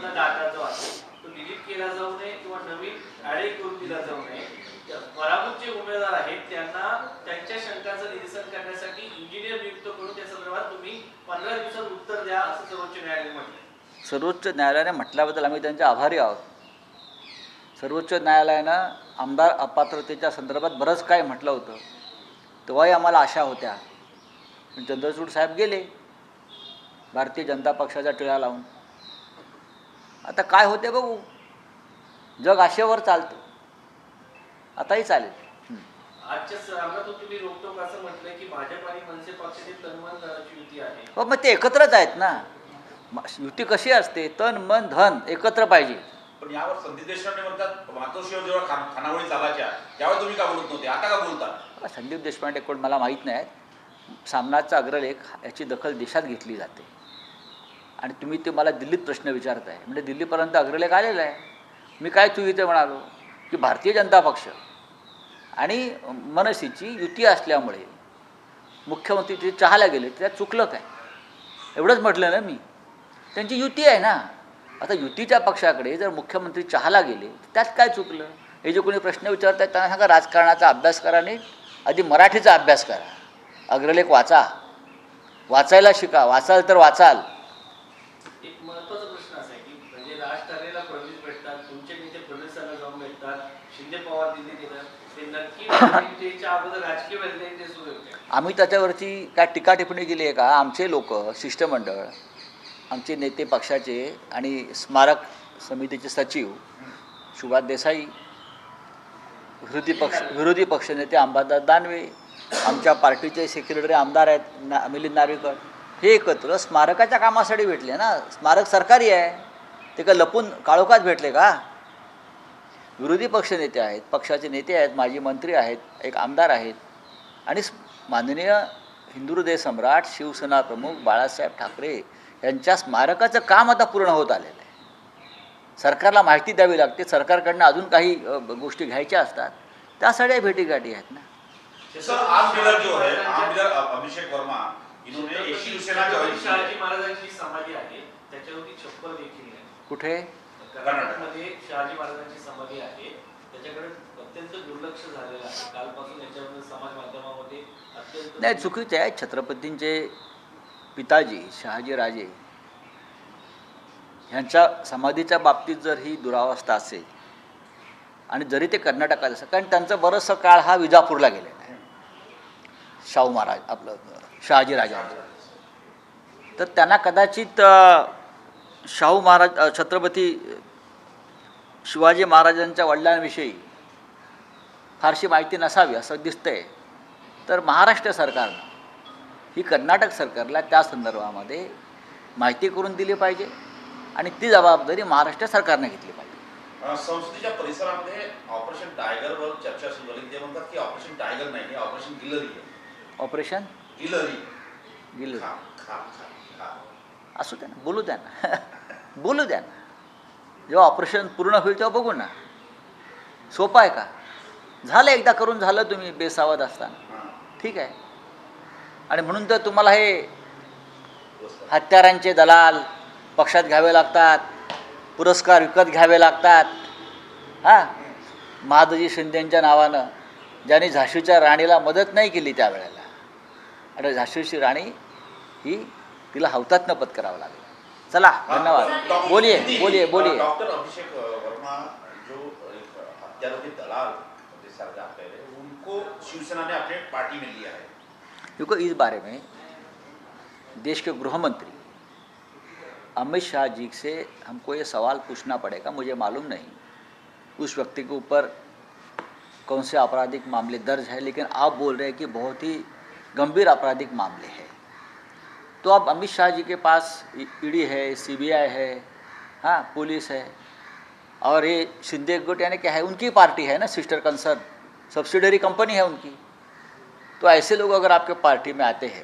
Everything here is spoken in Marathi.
मधला डाटा जो आहे तो डिलीट केला जाऊ नये किंवा नवीन ऍड करून दिला जाऊ नये. पराभूत जे उमेदवार आहेत त्यांना त्यांच्या शंकांचं निरसन करण्यासाठी इंजिनियर नियुक्त करून त्या संदर्भात तुम्ही 15 दिवसात उत्तर द्या असं सर्वोच्च न्यायालयाने म्हटलं. सर्वोच्च न्यायालयाने म्हटल्याबद्दल आम्ही त्यांचे आभारी आहोत. सर्वोच्च न्यायालयानं आमदार अपात्रतेच्या संदर्भात बरंच काय म्हटलं होतं. तेव्हाही आम्हाला आशा होत्या, पण चंद्रचूड साहेब गेले भारतीय जनता पक्षाच्या टिळा लावून. आता काय होते बघू. जग आशेवर चालतं, आताही चालेल. आजच्या सरावात तुम्ही रोखटोक असं म्हटलंय की भाजप आणि मनसे पक्षाची तनमन धनाची युती आहे. हो, मग ते एकत्रच आहेत ना. युती कशी असते, तन मन धन एकत्र पाहिजे. पण यावर संदीप देशपांडे म्हणतात मातोश्रीवर जेव्हा खानावळी चालायच्या त्यावेळी तुम्ही का बोलत नव्हते, आता का बोलता? संदीप देशपांडे कोण मला माहीत नाही. सामनाचा अग्रलेख याची दखल देशात घेतली जाते आणि तुम्ही ते मला दिल्लीत प्रश्न विचारताय, म्हणजे दिल्लीपर्यंत अग्रलेख आलेला आहे. मी काय चुकीचं म्हणालो की भारतीय जनता पक्ष आणि मनसेची युती असल्यामुळे मुख्यमंत्री ते चहाला गेले, त्यात चुकलं काय एवढंच म्हटलं ना मी. त्यांची युती आहे ना. आता युतीच्या पक्षाकडे जर मुख्यमंत्री चहाला गेले त्यात काय चुकलं? हे जे कोणी प्रश्न विचारत आहेत त्यांना सांगा राजकारणाचा अभ्यास करा, नीट आधी मराठीचा अभ्यास करा, अग्रलेख वाचा, वाचायला शिका, वाचाल तर वाचाल. एक महत्त्वाचा प्रश्न असा आहे की म्हणजे राज ठाकरेला फडणवीस भेटतात, तुमचे नेते फडणवीसांना जाऊन भेटतात, शिंदे पवार दिल्लीत येतात, ते नक्की त्याच्या अगोदर राजकीय वैद्यकीय सुरू होते. आम्ही त्याच्यावरती काय टीका टिप्पणी केली आहे का? आमचे लोक शिष्टमंडळ, आमचे नेते पक्षाचे आणि स्मारक समितीचे सचिव सुभाष देसाई, विरोधी पक्षनेते अंबादास दानवे, आमच्या पार्टीचे सेक्रेटरी आमदार आहेत मिलिंद नार्वेकर, हे एकत्र स्मारकाच्या कामासाठी भेटले ना. स्मारक सरकारी आहे, ते का लपून काळोखात भेटले का? विरोधी पक्षनेते आहेत, पक्षाचे नेते आहेत, माजी मंत्री आहेत, एक आमदार आहेत आणि माननीय हिंदू हृदय सम्राट शिवसेना प्रमुख बाळासाहेब ठाकरे यांच्या स्मारकाचं काम आता पूर्ण होत आलेलं आहे. सरकारला माहिती द्यावी लागते, सरकारकडनं अजून काही गोष्टी घ्यायच्या असतात, त्यासाठी भेटीगाठी आहेत ना. सर आज डीलर जो है आम डीलर अभिषेक वर्मा इन्होंने शिवसेना शहाजी महाराजांची समाधी आहे त्याच्यावरती छप्पर देखील आहे. कुठे? कर्नाटकमध्ये शहाजी महाराजांची समाधी आहे, त्याच्याकडे अत्यंत दुर्लक्ष झालेलं आहे. कालपासून याच्यावर समाज माध्यमामध्ये अत्यंत नाही, चुकीचे आहे. छत्रपतींचे पिताजी शहाजीराजे ह्यांच्या समाधीच्या बाबतीत जर ही दुरावस्था असेल आणि जरी ते कर्नाटकात असेल, कारण त्यांचं बरंचसं काळ हा विजापूरला गेलेला आहे, शाहू महाराज आपलं शहाजीराजांचं, तर त्यांना कदाचित शाहू महाराज छत्रपती शिवाजी महाराजांच्या वडिलांविषयी फारशी माहिती नसावी असं दिसतंय. तर महाराष्ट्र सरकारनं ही कर्नाटक सरकारला त्या संदर्भामध्ये माहिती करून दिली पाहिजे आणि ती जबाबदारी महाराष्ट्र सरकारने घेतली पाहिजे. संसदेच्या परिसरामध्ये ऑपरेशन टायगरवर चर्चा सुरू झाली. ते म्हणतात की ऑपरेशन टायगर नाही, हे ऑपरेशन गिलरी आहे. ऑपरेशन गिलरी असू द्या ना, बोलू द्या ना बोलू द्या ना. जेव्हा ऑपरेशन पूर्ण होईल तेव्हा बघू ना. सोपं आहे का? झालं, एकदा करून झालं तुम्ही बेसावध असताना, ठीक आहे. आणि म्हणून तर तुम्हाला हे हत्यारांचे दलाल पक्षात घ्यावे लागतात, पुरस्कार विकत घ्यावे लागतात. हां, महादजी शिंदेंच्या नावानं ज्यांनी झाशीच्या राणीला मदत नाही केली त्यावेळेला, आणि झाशीची राणी ही तिला हौतात्म्य पत्करावं लागलं. चला, धन्यवाद. बोलिए. डॉक्टर अभिषेक वर्मा जो हत्यारों के दलाल उनको शिवसेना ने अपने पार्टी में लिया है. देखो, इस बारे में देश के गृह मंत्री अमित शाह जी से हमको ये सवाल पूछना पड़ेगा. मुझे मालूम नहीं उस व्यक्ति के ऊपर कौन से आपराधिक मामले दर्ज है, लेकिन आप बोल रहे हैं कि बहुत ही गंभीर आपराधिक मामले हैं. तो अब अमित शाह जी के पास ईडी है, सीबीआई है, हाँ, पुलिस है, और ये शिंदे गुट यानी क्या है, उनकी पार्टी है ना, सिस्टर कंसर्न सब्सिडरी कंपनी है उनकी. तो ऐसे लोग अगर आपके पार्टी में आते हैं